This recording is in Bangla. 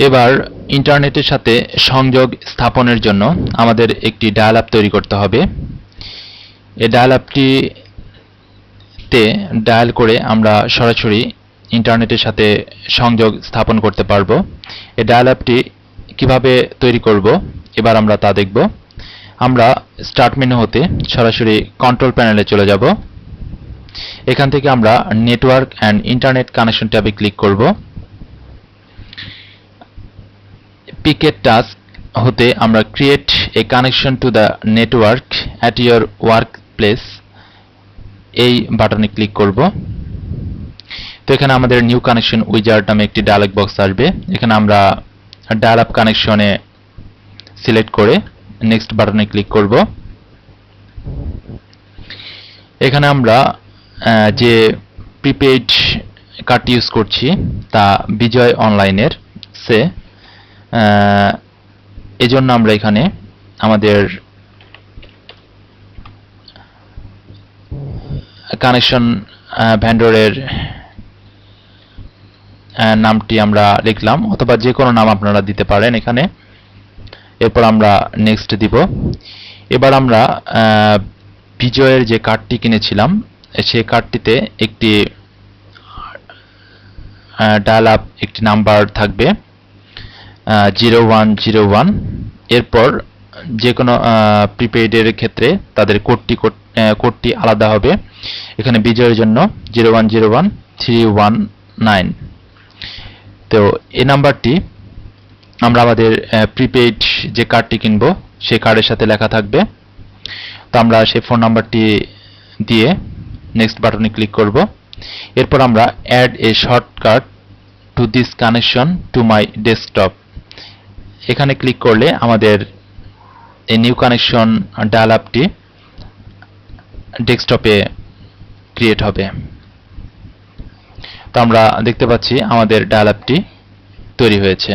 এবার ইন্টারনেটের সাথে সংযোগ স্থাপনের জন্য আমাদের একটি ডায়াল আপ তৈরি করতে হবে। এই ডায়াল আপটিতে ডায়াল করে আমরা সরাসরি ইন্টারনেটের সাথে সংযোগ স্থাপন করতে পারবো। এই ডায়াল আপটি কিভাবে তৈরি করব এবার আমরা তা দেখব। আমরা স্টার্ট মেনু হতে সরাসরি কন্ট্রোল প্যানেলে চলে যাব। এখান থেকে আমরা নেটওয়ার্ক অ্যান্ড ইন্টারনেট কানেকশন ট্যাবে ক্লিক করব। পিকেট টাস্ক হতে আমরা create a connection to the network at your work place এই বাটনে ক্লিক করব। তো এখানে আমাদের নিউ কানেকশন উইজার্ড নামে একটি ডায়ালগ বক্স আসবে। এখানে আমরা ডায়াল আপ কানেকশনে সিলেক্ট করে নেক্সট বাটনে ক্লিক করব। এখানে আমরা যে প্রিপেইড কার্ড ইউজ করছি তা বিজয় অনলাইনের এজন্য আমরা এখানে আমাদের কানেকশন ভেন্ডরের নামটি আমরা লিখলাম, অথবা যে কোনো নাম আপনারা দিতে পারেন এখানে। এরপর আমরা নেক্সট দিব। এবার আমরা বিজয়ের যে কার্ডটি কিনেছিলাম সেই কার্ডটিতে একটি ডায়াল আপ একটি নাম্বার থাকবে 0101। এরপর যে কোনো প্রিপেইডের ক্ষেত্রে তাদের কোডটি আলাদা হবে। এখানে বিজয়ের জন্য 0101319। তো এই নাম্বারটি আমরা আমাদের প্রিপেইড যে কার্ডটি কিনবো সেই কার্ডের সাথে লেখা থাকবে। তো আমরা সেই ফোন নাম্বারটি দিয়ে নেক্সট বাটনে ক্লিক করব। এরপর আমরা add a shortcut to this connection to my desktop এখানে ক্লিক করলে আমাদের এই নিউ কানেকশন ডায়াল আপটি ডেস্কটপে ক্রিয়েট হবে। তো আমরা দেখতে পাচ্ছি আমাদের ডায়াল আপটি তৈরি হয়েছে।